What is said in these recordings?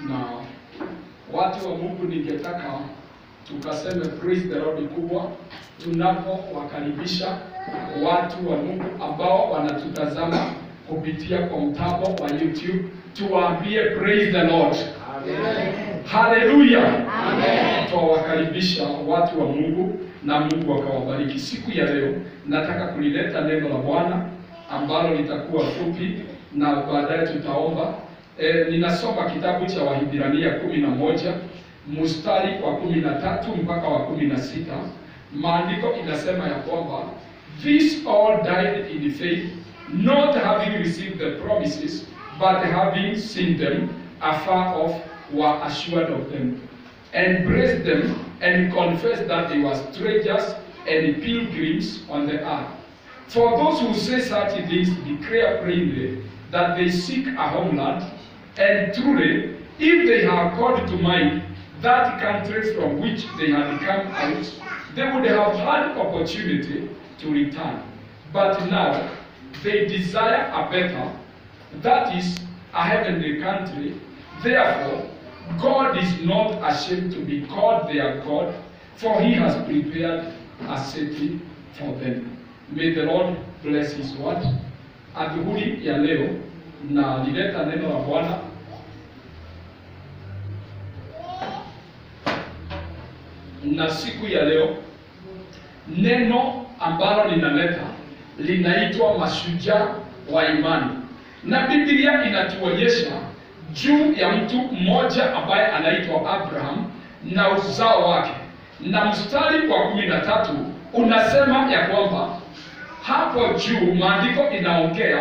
Na watu wa Mungu, ningetaka tukaseme praise the Lord kubwa tunapowakaribisha watu wa Mungu ambao wanatutazama kupitia kwa mtambo wa YouTube. Tuwaambie praise the Lord. Amen. Hallelujah. Amen. Tuwakaribisha watu wa Mungu na Mungu akawabariki. Siku ya leo nataka kulileta neno la Bwana ambalo litakuwa fupi na baadaye tutaomba. Ninasoma kitabu cha Wahibrania 11 mstari wa 13 mpaka wa 16. Maandiko inasema ya kwamba these all died in faith, not having received the promises, but having seen them afar off, were assured of them, embraced them, and confessed that they were strangers and pilgrims on the earth. For those who say such things declare plainly that they seek a homeland, and truly, if they have called to mind that country from which they had come out, they would have had opportunity to return. But now, they desire a better, that is, a heavenly country. Therefore, God is not ashamed to be called their God, for He has prepared a city for them. May the Lord bless His word. Adhuhuri ya leo na nileta neno la Bwana na siku ya leo neno ambalo linaleta linaitwa mashujaa wa imani, na Biblia inatuonyesha juu ya mtu mmoja ambaye anaitwa Abraham na uzao wake, na mstari wa 13 unasema ya kwamba hapo juu maandiko inaongea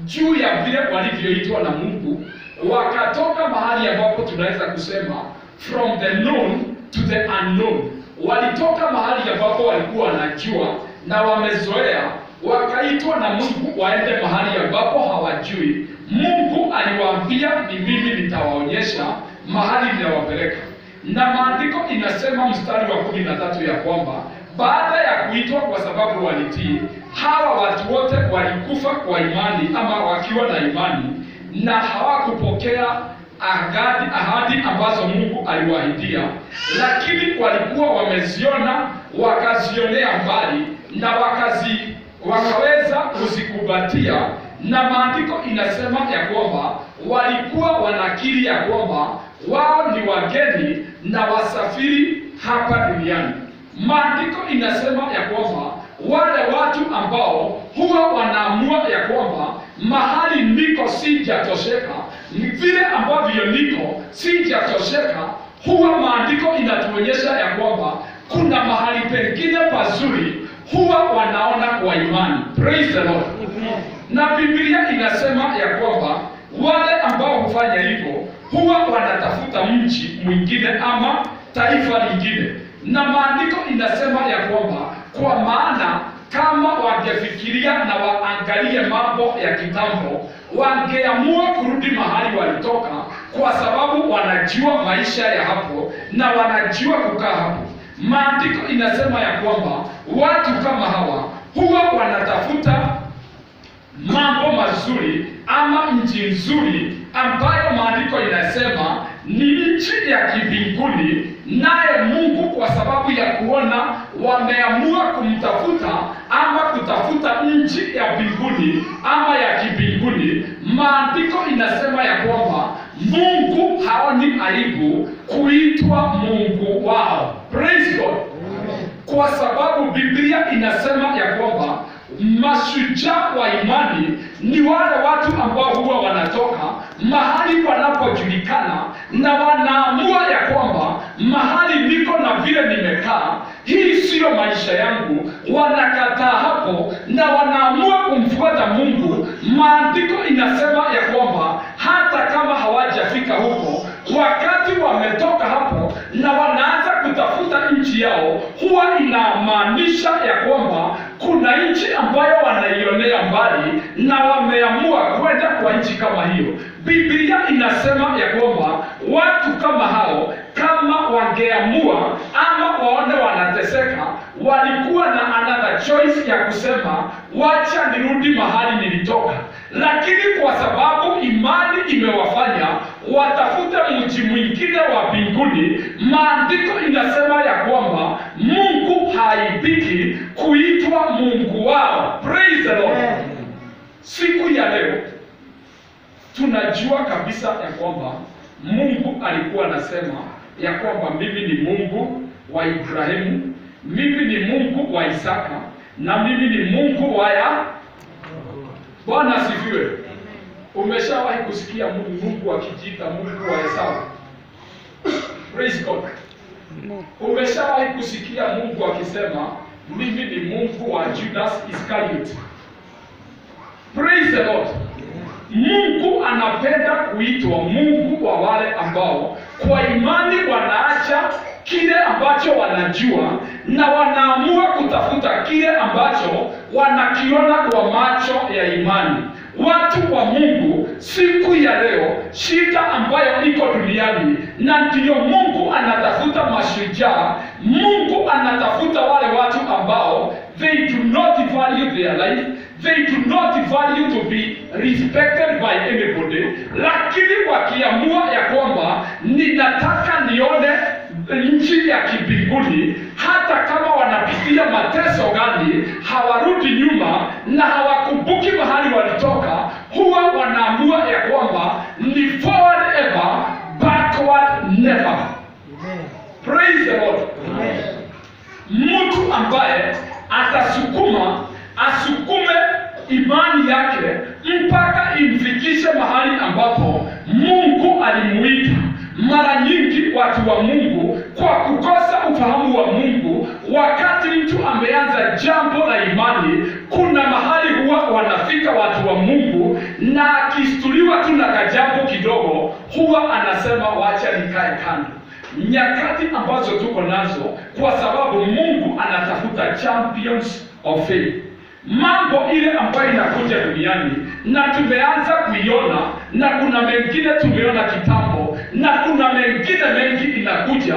juu ya vile walivyoitwa na Mungu, wakatoka mahali ambapo tunaweza kusema from the known to the unknown. Walitoka mahali ambapo walikuwa wanajua na wamezoea, wakaitwa na Mungu waende mahali ambapo hawajui. Mungu aliwaambia, ni mimi nitawaonyesha mahali ninawapeleka. Na maandiko inasema mstari wa 13 ya kwamba baada ya kuitwa, kwa sababu walitii, hawa watu wote walikufa kwa imani ama wakiwa na imani, na hawakupokea ahadi ambazo Mungu aliwaahidia, lakini walikuwa wameziona, wakazionea mbali na wakaweza kuzikubatia. Na maandiko inasema ya kwamba walikuwa wanakiri ya kwamba wao ni wageni na wasafiri hapa duniani. Maandiko inasema ya kwamba wale watu ambao huwa wanaamua ya kwamba mahali niko sijatosheka, vile ambavyo niko sijatosheka, huwa maandiko inatuonyesha ya kwamba kuna mahali pengine pazuri, huwa wanaona kwa imani. Praise the Lord. Na Biblia inasema ya kwamba wale ambao hufanya hivyo huwa wanatafuta mji mwingine ama taifa lingine. Na maandiko inasema ya kwamba kwa maana kama wangefikiria na waangalie mambo ya kitambo, wangeamua kurudi mahali walitoka, kwa sababu wanajua maisha ya hapo na wanajua kukaa hapo. Maandiko inasema ya kwamba watu kama hawa huwa wanatafuta mambo mazuri ama nchi nzuri ambayo maandiko inasema ni nchi ya kibinguni. Naye Mungu, kwa sababu ya kuona wameamua kumtafuta ama kutafuta nchi ya mbinguni ama ya kibinguni, maandiko inasema ya kwamba Mungu haoni aibu kuitwa Mungu wao. Praise God. Kwa sababu Biblia inasema ya kwamba mashujaa wa imani ni wale watu ambao huwa wanatoka mahali panapojulikana na wanaamua ya kwamba mahali niko na vile nimekaa, hii siyo maisha yangu. Wanakataa hapo na wanaamua kumfuata Mungu. Maandiko inasema ya kwamba hata kama hawajafika huko, wakati wametoka hapo na wanaanza kutafuta nchi yao, huwa inamaanisha ya kwamba kuna nchi ambayo wanaionea mbali na wameamua kwenda kwa nchi kama hiyo. Biblia inasema ya kwamba watu kama hao, kama wangeamua ama waone wanateseka, walikuwa na another choice ya kusema wacha nirudi mahali nilitoka. Lakini kwa sababu imani imewafanya mwingine wa mbinguni. Maandiko inasema ya kwamba Mungu haibiki kuitwa Mungu wao. Praise the Lord. Siku ya leo tunajua kabisa ya kwamba Mungu alikuwa anasema ya kwamba mimi ni Mungu wa Ibrahimu, mimi ni Mungu wa Isaka, na mimi ni Mungu wa Yakobo. Bwana asifiwe. Umeshawahi kusikia Mungu akijiita Mungu wa Esau? Praise God. Umeshawahi kusikia Mungu akisema mimi ni Mungu wa Judas Iscariot? Praise the Lord. Mungu anapenda kuitwa Mungu wa wale ambao kwa imani wanaacha kile ambacho wanajua na wanaamua kutafuta kile ambacho wanakiona kwa macho ya imani. Watu wa Mungu siku ya leo, shida ambayo iko duniani, na ndiyo Mungu anatafuta mashujaa. Mungu anatafuta wale watu ambao they do not value their life, they do not value to be respected by anybody, lakini wakiamua ya kwamba ninataka nione nchi ya kibinguni, hata kama wanapitia mateso gani, hawarudi nyuma na hawakumbuki mahali walitoka. Huwa wanaamua ya kwamba ni forward ever, backward never. Praise the Lord. Mtu ambaye asukume imani yake mpaka imfikishe mahali ambapo Mungu alimuita. Mara nyingi watu wa Mungu kwa kukosa ufahamu wa Mungu, wakati mtu ameanza jambo la imani, kuna mahali huwa wanafika watu wa Mungu, na akistuliwa tu na kajambo kidogo, huwa anasema wacha nikae kando. Nyakati ambazo tuko nazo, kwa sababu Mungu anatafuta champions of faith. Mambo ile ambayo inakuja duniani na tumeanza kuiona, na kuna mengine tumeona kitambo, na kuna mengine mengi inakuja.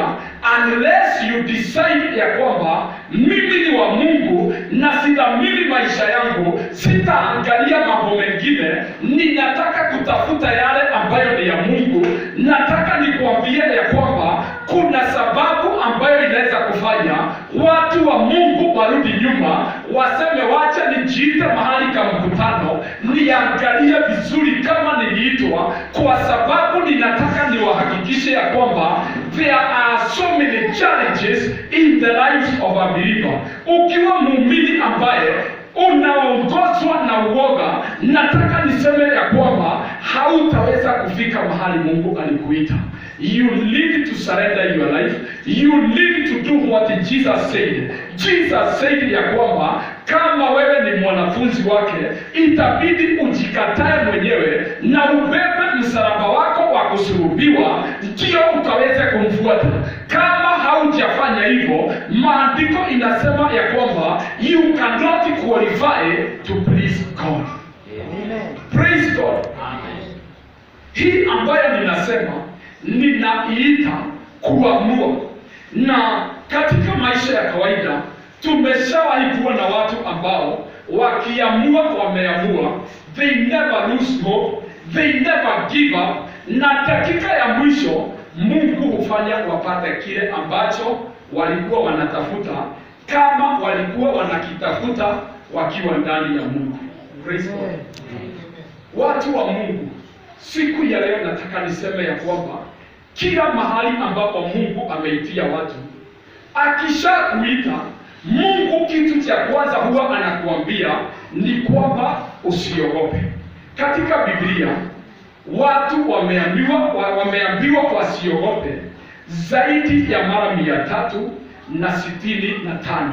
Unless you decide ya kwamba mimi ni wa Mungu na sidhamini maisha yangu, sitaangalia mambo mengine, ninataka kutafuta yale ambayo ni ya Mungu, nataka nikuambie ya kwamba kuna sababu ambayo inaweza kufanya watu wa Mungu warudi nyuma, waseme wacha nijiite mahali kama mkutano, niangalie vizuri kama niliitwa, kwa sababu ninataka niwahakikishe ya kwamba there are so many challenges in the lives of a believer. Ukiwa muumini ambaye unaongozwa na uoga, nataka niseme ya kwamba hautaweza kufika mahali Mungu alikuita. You need to surrender your life. You need to do what Jesus said. Jesus said ya kwamba kama wewe ni mwanafunzi wake, itabidi ujikatae mwenyewe na ubebe msalaba wako wa kusulubiwa, ndio ukaweze kumfuata. Kama haujafanya hivyo, maandiko inasema ya kwamba you cannot qualify to please God. Amen. Praise God. Amen. Hii ambayo ninaiita kuamua. Na katika maisha ya kawaida tumeshawahi kuwa na watu ambao wakiamua wameamua, they never lose hope, they never give up, na dakika ya mwisho Mungu hufanya wapate kile ambacho walikuwa wanatafuta, kama walikuwa wanakitafuta wakiwa ndani ya Mungu. Praise God. Watu wa Mungu, siku ya leo nataka niseme ya kwamba kila mahali ambapo Mungu ameitia watu, akishakuita Mungu, kitu cha kwanza huwa anakuambia ni kwamba usiogope. Katika Biblia watu wameambiwa wasiogope zaidi ya mara 365.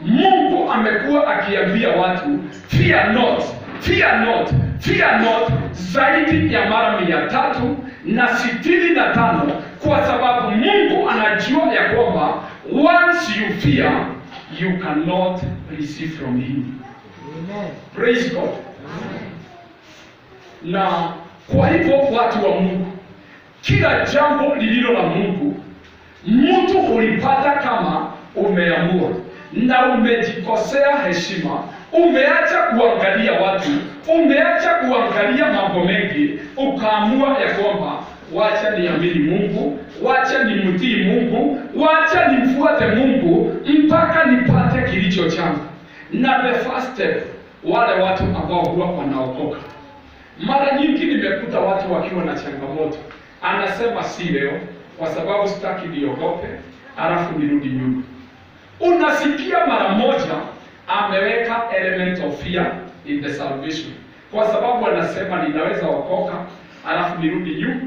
Mungu amekuwa akiambia watu fear not, fear not, fear not zaidi ya mara 365, kwa sababu Mungu anajua ya kwamba once you fear, you cannot receive from him. Amen. Praise God. Amen. Na kwa hivyo watu wa Mungu, kila jambo lililo la Mungu mtu hulipata kama umeamua na umejikosea heshima, umeacha kuangalia watu, umeacha kuangalia mambo mengi, ukaamua ya kwamba wacha niamini Mungu, wacha nimtii Mungu, wacha nimfuate Mungu mpaka nipate kilicho changu. Na the first step, wale watu ambao huwa wanaokoka, mara nyingi nimekuta watu wakiwa na changamoto, anasema si leo kwa sababu sitaki niogope, alafu nirudi nyuma. Unasikia mara moja ameweka element of fear in the salvation, kwa sababu anasema ninaweza okoka alafu nirudi nyuma,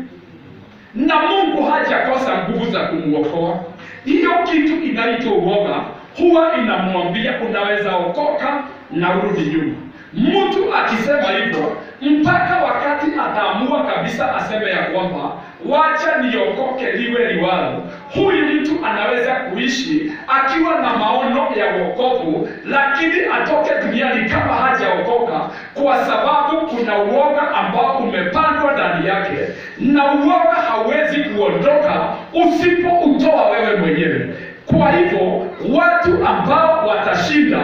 na Mungu hajakosa nguvu za kumuokoa. Hiyo kitu inaitwa uoga, huwa inamwambia unaweza okoka na urudi nyuma. Mtu akisema hivyo mpaka wakati ataamua kabisa aseme ya kwamba wacha niokoke liwe liwalo, huyu mtu anaweza kuishi akiwa na maono ya wokovu, lakini atoke duniani kama hajaokoka, kwa sababu kuna uoga ambao umepandwa ndani yake, na uoga hauwezi kuondoka usipoutoa wewe mwenyewe. Kwa hivyo watu ambao watashinda,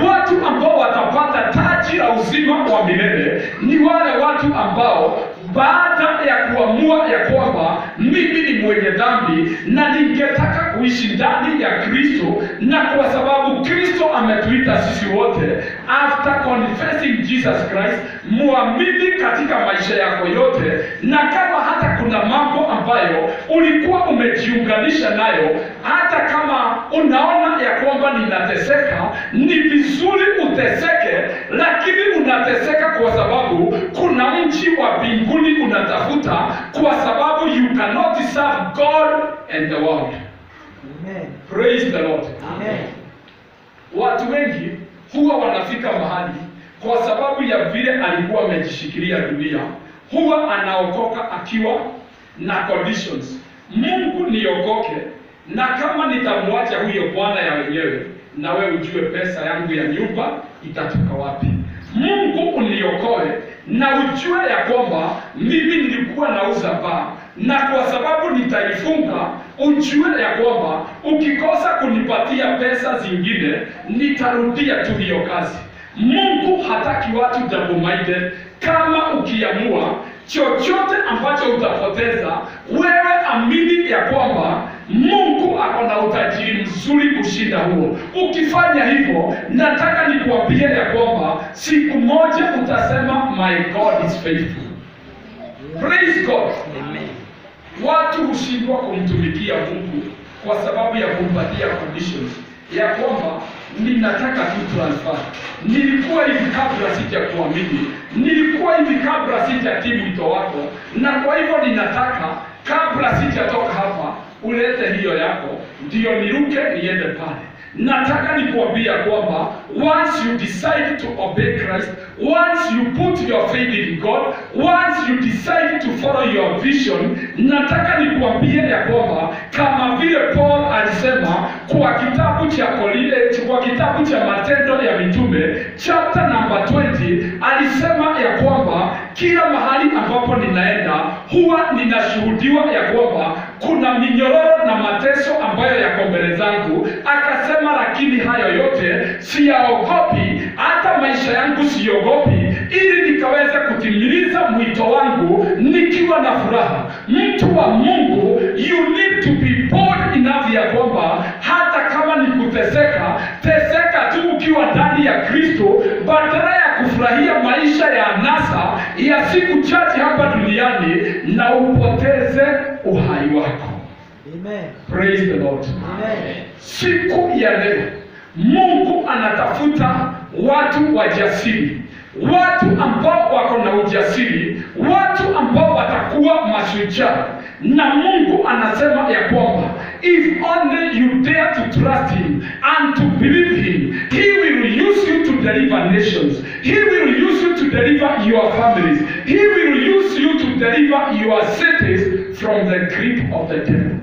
watu ambao watapata taji la uzima wa milele ni wale watu ambao baada ya kuamua ya kwamba mimi ni mwenye dhambi na ningetaka kuishi ndani ya Kristo, na kwa sababu Kristo ametuita sisi wote, after confessing Jesus Christ, muamini katika maisha yako yote, na kama hata kuna mambo ambayo ulikuwa umejiunganisha nayo, hata kama unaona ya kwamba ninateseka, ni vizuri uteseke, lakini unateseka kwa sababu kuna mji wa mbinguni unatafuta, kwa sababu you cannot serve God and the world. Amen. Praise the Lord. Amen. Watu wengi huwa wanafika mahali kwa sababu ya vile alikuwa amejishikilia dunia, huwa anaokoka akiwa na conditions. Mungu niokoke, na kama nitamwacha huyo bwana ya wenyewe, na wewe ujue pesa yangu ya nyumba itatoka wapi. Mungu uniokoe na ujue ya kwamba mimi nilikuwa nauza baa, na kwa sababu nitaifunga, ujue ya kwamba ukikosa kunipatia pesa zingine nitarudia tu hiyo kazi. Mungu hataki watu double-minded. Kama ukiamua chochote ambacho utapoteza, wewe amini ya kwamba Mungu ako na utajiri mzuri kushinda huo. Ukifanya hivyo, nataka nikuambie ya kwamba siku moja utasema my God is faithful. Praise God. Amen. Watu hushindwa kumtumikia Mungu kwa sababu ya kumpatia conditions ya kwamba ninataka tu transfer. Nilikuwa hivi kabla sijakuamini, nilikuwa hivi kabla sijatii wito wako, na kwa hivyo ninataka kabla sijatoka hapa ulete hiyo yako ndio niruke niende pale. Nataka nikuambia kwamba once you decide to obey Christ, once you put your faith in God, once you decide to follow your vision, nataka nikuambia ya kwamba kama vile Paul alisema kwa kitabu cha Matendo ya Mitume chapter number 20, alisema ya kwamba kila mahali ambapo ninaenda huwa ninashuhudiwa ya kwamba kuna minyororo na mateso ambayo yako mbele zangu. Akasema lakini hayo yote siyaogopi, hata maisha yangu siogopi, ili nikaweze kutimiliza mwito wangu nikiwa na furaha. Mtu wa Mungu, you need to be bold enough ya kwamba hata kama ni kuteseka, teseka tu ukiwa ndani ya Kristo, badala ya kufurahia maisha ya anasa ya siku chache hapa duniani na upoteze uhai wako. Amen. Praise the Lord. Amen. Siku ya leo Mungu anatafuta watu wajasiri, watu ambao wako na ujasiri, watu ambao watakuwa mashujaa. Na Mungu anasema ya kwamba if only you dare to trust him and to believe him, he will use you to deliver nations. He will use you to deliver your families. He will use you to deliver your cities from the grip of the devil.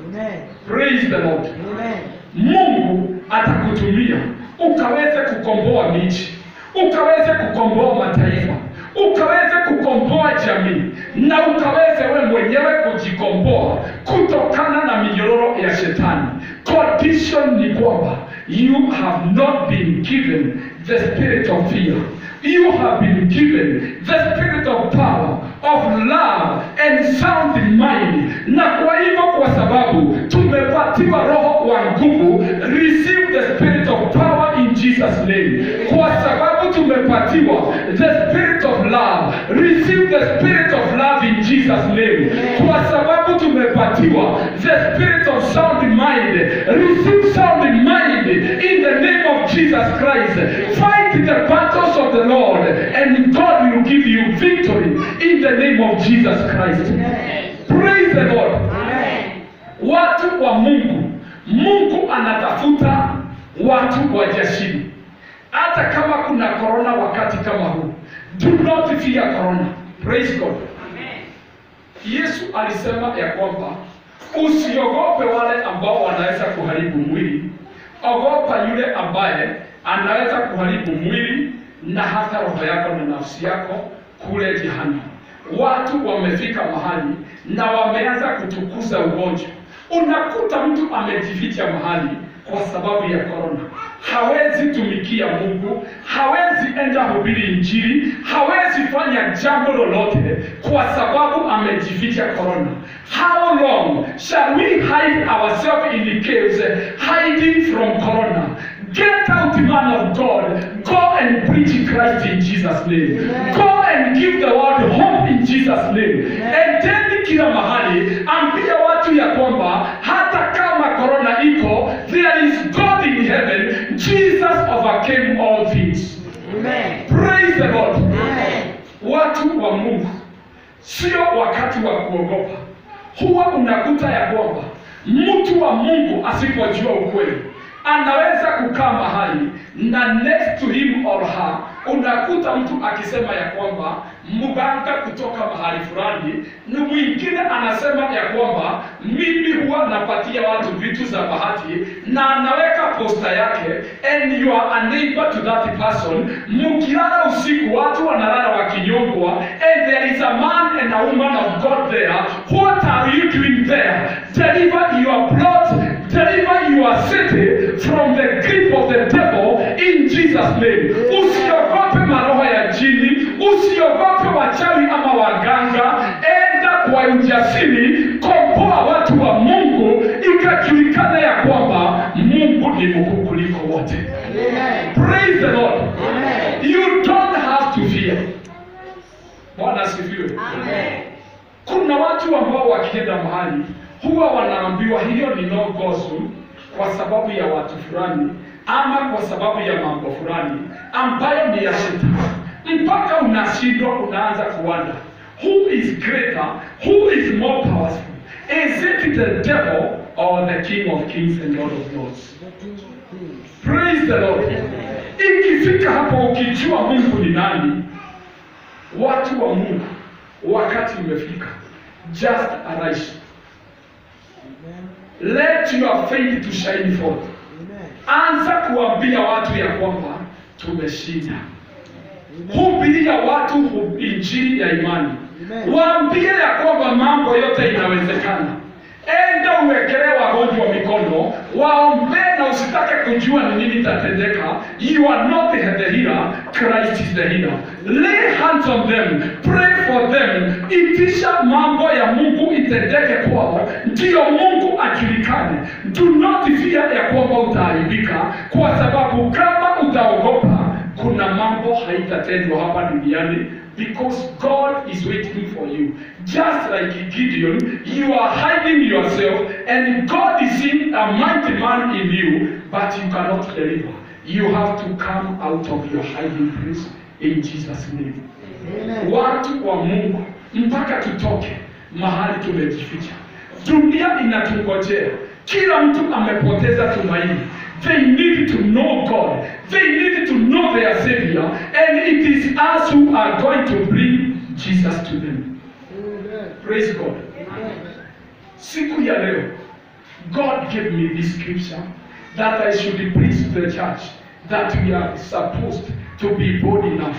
Amen. Praise the Lord. Amen. Mungu atakutumia ukaweze kukomboa miji, ukaweze kukomboa mataifa, ukaweze kukomboa jamii, na ukaweze wewe mwenyewe kujikomboa kutokana na minyororo ya shetani. Condition ni kwamba you have not been given the spirit of fear. You have been given the spirit of power, of love and sound mind. Na kwa hivyo, kwa sababu tumepatiwa roho wa nguvu, receive the spirit of power in Jesus name. Kwa sababu tumepatiwa the spirit of love, receive the spirit of love in Jesus name. Kwa sababu tumepatiwa the spirit of sound mind, receive sound mind in the name of Jesus Christ. Fight the battles of the Lord and God will give you victory in the name of Jesus Christ. Praise the Lord. Watu wa Mungu, Mungu anatafuta watu wajasiri. Hata kama kuna corona wakati kama huu, do not fear corona. Praise God. Yesu alisema ya kwamba usiogope wale ambao wanaweza kuharibu mwili, ogopa yule ambaye anaweza kuharibu mwili na hata roho yako na nafsi yako kule jehanamu. Watu wamefika mahali na wameanza kutukuza ugonjwa. Unakuta mtu amejificha mahali kwa sababu ya corona. Hawezi tumikia Mungu, hawezi enda hubiri Injili, hawezi fanya jambo lolote kwa sababu amejificha corona. How long shall we hide ourselves in the caves, hiding from corona? Get out, man of God. Go and preach Christ in Jesus' name. Go and give the word hope in Jesus' name. And then kila mahali ambia watu ya kwamba hata kama corona iko, there is God in heaven. Jesus overcame all things. Amen. Praise the Lord. Amen. Watu wa Mungu, sio wakati wa kuogopa. Huwa unakuta ya kwamba mtu wa Mungu asipojua ukweli anaweza kukaa mahali na next to him or her unakuta mtu akisema ya kwamba mganga kutoka mahali fulani, na mwingine anasema ya kwamba mimi huwa napatia watu vitu za bahati, na anaweka posta yake, and you are a neighbor to that person. Mkilala usiku watu wanalala wakinyongwa, and there is a man and a woman of God there. What are you doing there? Deliver your plot, deliver your city from the grip of the devil in Jesus name. Usiogope maroho ya jini, usiogope wachawi ama waganga. Enda kwa ujasiri, komboa watu wa Mungu, ikajulikana ya kwamba Mungu ni mkuu kuliko wote. Praise the Lord. Amen. You don't have to fear. Bwana asifiwe. Amen. Kuna watu ambao wakienda mahali huwa wanaambiwa hiyo ni no go zone kwa sababu ya watu fulani ama kwa sababu ya mambo fulani ambayo ni ya shetani, mpaka unashindwa, unaanza kuwanda, who is greater, who is more powerful? Is it the devil or the King of Kings and Lord of Lords? Praise the Lord. Ikifika hapo ukijua Mungu ni nani, watu wa Mungu, wakati umefika, just arise. Let your faith to shine forth. Anza kuambia watu ya kwamba tumeshinda. Hubiria watu injili ya imani. Waambie ya kwamba mambo yote inawezekana. Enda uwekelee wagonjwa mikono, waombe na usitake kujua ni nini tatendeka. You are not the healer, Christ is the healer. Lay hands on them, pray for them. Itisha mambo ya Mungu itendeke kwao, ndio Mungu ajulikane. Do not fear ya kwamba utaharibika, kwa sababu kama utaogopa, kuna mambo haitatendwa hapa duniani. Because God is waiting for you. Just like Gideon, you are hiding yourself, and God is seeing a mighty man in you, but you cannot deliver. You have to come out of your hiding place in Jesus' name. Amen. Watu wa Mungu, mpaka tutoke mahali tumejificha. Dunia inatungojea. Kila mtu amepoteza tumaini. They need to know God. They need to know their Savior. And it is us who are going to bring Jesus to them. Amen. Praise God. Amen. Siku ya leo, God gave me this scripture that I should preach to the church, that we are supposed to be bold enough.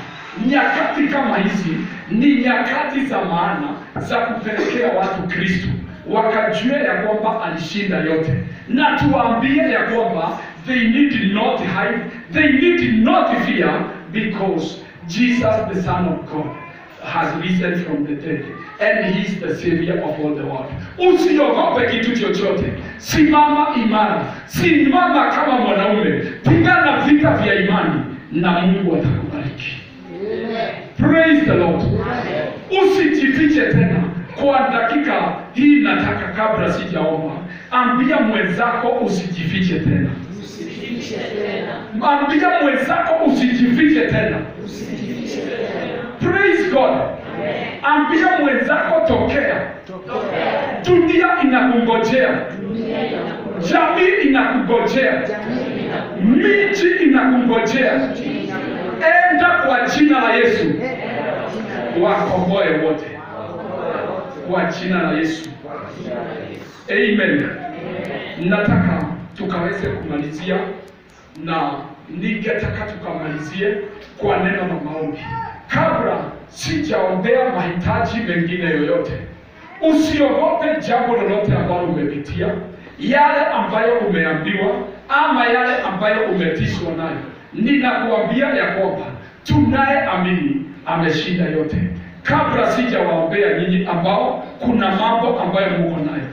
Nyakati kama hizi ni nyakati za maana za kupelekea watu Kristo wakajua ya kwamba alishinda yote, na tuambie ya kwamba they need not hide, they need not fear, because Jesus the Son of God has risen from the dead and he is the savior of all the world. Usiogope kitu chochote, simama imara, simama kama mwanaume, pigana vita vya imani na Mungu atakubariki. Praise the Lord. Usijifiche tena. Kwa dakika hii nataka, kabla sijaomba, ambia mwenzako usijifiche tena. Ambia mwenzako usijifiche tena. Praise God. Ambia mwenzako tokea. Dunia inakungojea. Jamii inakungojea. Miji inakungojea. Enda kwa jina la Yesu. Wakomboe wote. Kwa jina la Yesu. Amen. Nataka tukaweze kumalizia, na ningetaka tukamalizie kwa neno na maombi. Kabla sijaombea mahitaji mengine yoyote, usiogope jambo lolote ambalo umepitia, yale ambayo umeambiwa ama yale ambayo umetishwa nayo. Ninakuambia ya kwamba tunayeamini ameshinda yote. Kabla sijawaombea nyinyi ambao kuna mambo ambayo mko nayo,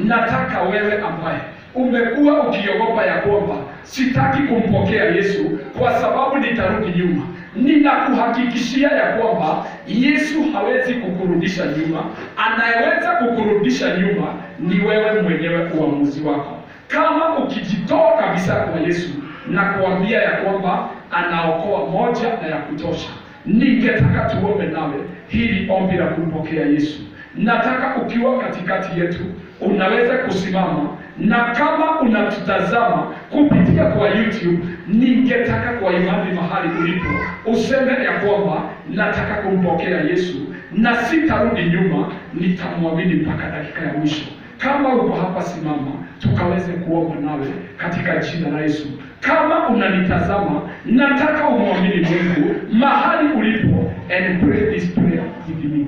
nataka wewe ambaye umekuwa ukiogopa ya kwamba sitaki kumpokea Yesu kwa sababu nitarudi nyuma, ninakuhakikishia ya kwamba Yesu hawezi kukurudisha nyuma. Anayeweza kukurudisha nyuma ni wewe mwenyewe, uamuzi wako. Kama ukijitoa kabisa kwa Yesu na kuambia ya kwamba anaokoa moja na ya kutosha, ningetaka tuombe nawe hili ombi la kumpokea Yesu. Nataka ukiwa katikati yetu unaweza kusimama, na kama unatutazama kupitia kwa YouTube, ningetaka kwa imani mahali ulipo useme ya kwamba nataka kumpokea Yesu na sitarudi nyuma, nitamwamini mpaka dakika ya mwisho. Kama uko hapa, simama tukaweze kuomba nawe katika jina la Yesu. Kama unanitazama, nataka umwamini Mungu mahali ulipo and pray this prayer with me.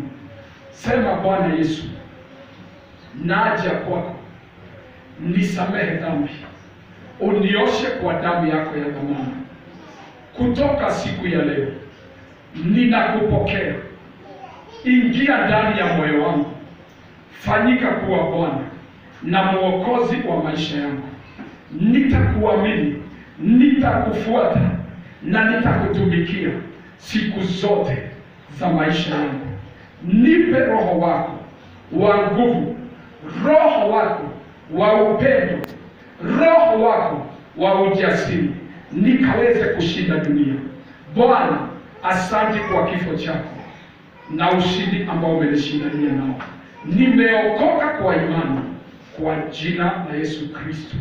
Sema, Bwana Yesu, naja kwako, nisamehe dhambi, unioshe kwa damu yako ya thamani. Kutoka siku ya leo ninakupokea, ingia ndani ya moyo wangu, fanyika kuwa Bwana na Mwokozi wa maisha yangu. Nitakuamini, nitakufuata na nitakutumikia siku zote za maisha yangu. Nipe roho wako wa nguvu, roho wako wa upendo, roho wako wa ujasiri, nikaweze kushinda dunia. Bwana, asante kwa kifo chako na ushindi ambao umenishindania nao. Nimeokoka kwa imani kwa jina la Yesu Kristo.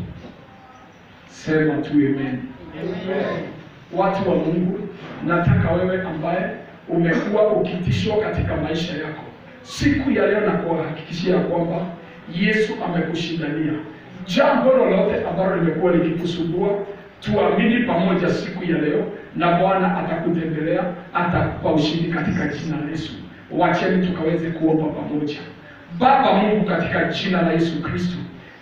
Sema tu amen. Watu wa Mungu, nataka wewe ambaye umekuwa ukitishwa katika maisha yako, siku ya leo na kuhakikishia kwamba Yesu amekushindania. Jambo lolote ambalo limekuwa likikusumbua, tuamini pamoja siku ya leo, na Bwana atakutembelea, atakupa ushindi katika jina la Yesu. Wacheni tukaweze kuomba pamoja. Baba Mungu, katika jina la Yesu Kristo,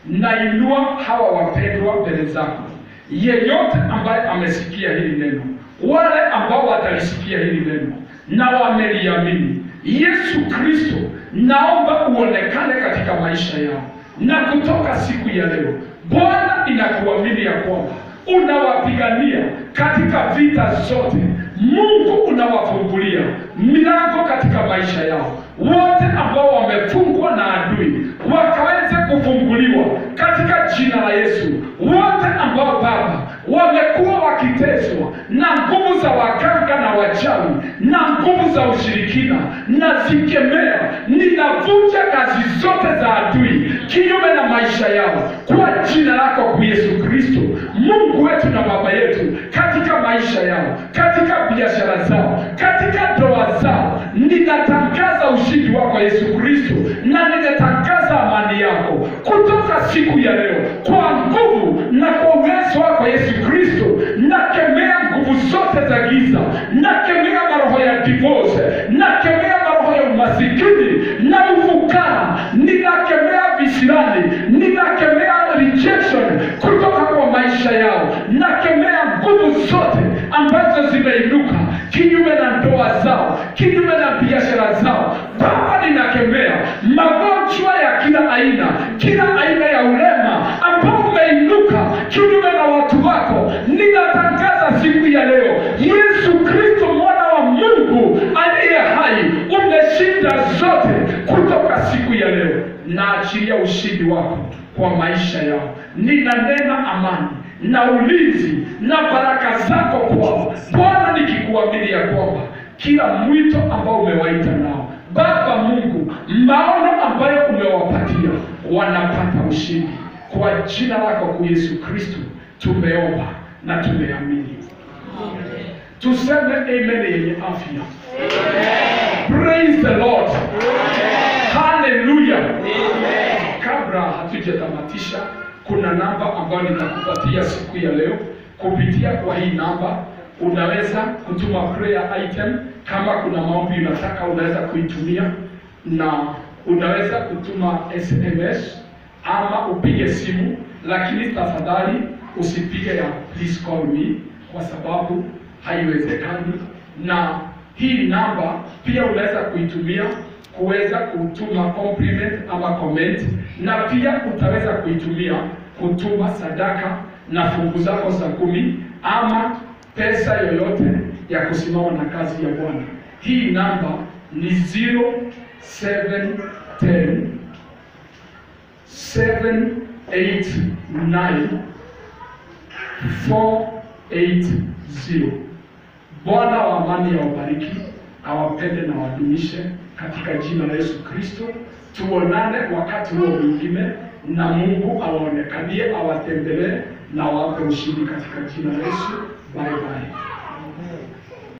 nainua hawa wapendwa mbele zako. Yeyote ambaye amesikia hili neno, wale ambao watalisikia hili neno na wameliamini, Yesu Kristo, naomba uonekane katika maisha yao. Na kutoka siku ya leo, Bwana, inakuamini ya kwamba unawapigania katika vita zote. Mungu, unawafungulia milango katika maisha yao. Wote ambao wamefungwa na adui wakaweze kufunguliwa katika jina la Yesu. Wote ambao Baba wamekuwa wakiteswa na nguvu za waganga na wachawi na nguvu za ushirikina, na zikemea, ninavunja kazi zote za adui kinyume na maisha yao kwa jina lako kwa Yesu Kristo. Mungu wetu na Baba yetu, katika maisha yao, katika biashara zao, katika ndoa zao, ninatangaza ushindi wako Yesu Kristo, na ninatangaza amani yako kutoka siku ya leo kwa nguvu na kwa uwezo wako Yesu Kristo. Nakemea nguvu zote za giza, nakemea maroho ya divorce, nakemea maroho ya umasikini na ufukara, ninakemea visirani, ninakemea rejection kutoka kwa maisha yao, nakemea nguvu zote ambazo zimeinuka kinyume na ndoa zao, kinyume na biashara naachilia ushindi wako kwa maisha yao. Ninanena amani na ulinzi na baraka zako kwao Bwana, nikikuamini ya kwamba kila mwito ambao umewaita nao Baba Mungu, maono ambayo umewapatia wanapata ushindi kwa jina lako kwa Yesu Kristo tumeomba na tumeamini. Amen. Tuseme amen yenye afya. Amen. Praise the Lord. Amen. Hallelujah. Amen. Kabla hatujatamatisha, kuna namba ambayo nitakupatia siku ya leo. Kupitia kwa hii namba unaweza kutuma prayer item. Kama kuna maombi unataka unaweza kuitumia, na unaweza kutuma SMS ama upige simu, lakini tafadhali usipige ya please call me kwa sababu haiwezekani. Na hii namba pia unaweza kuitumia kuweza kutuma compliment ama comment, na pia utaweza kuitumia kutuma sadaka na fungu zako za 10 ama pesa yoyote ya kusimama na kazi ya Bwana. Hii namba ni 0710 789 480. Bwana wa amani awabariki, awapende na wadumishe katika jina la Yesu Kristo. Tuonane wakati huo mwingine, na Mungu awaonekanie, awatembelee na awape ushindi katika jina la Yesu. Bye bye.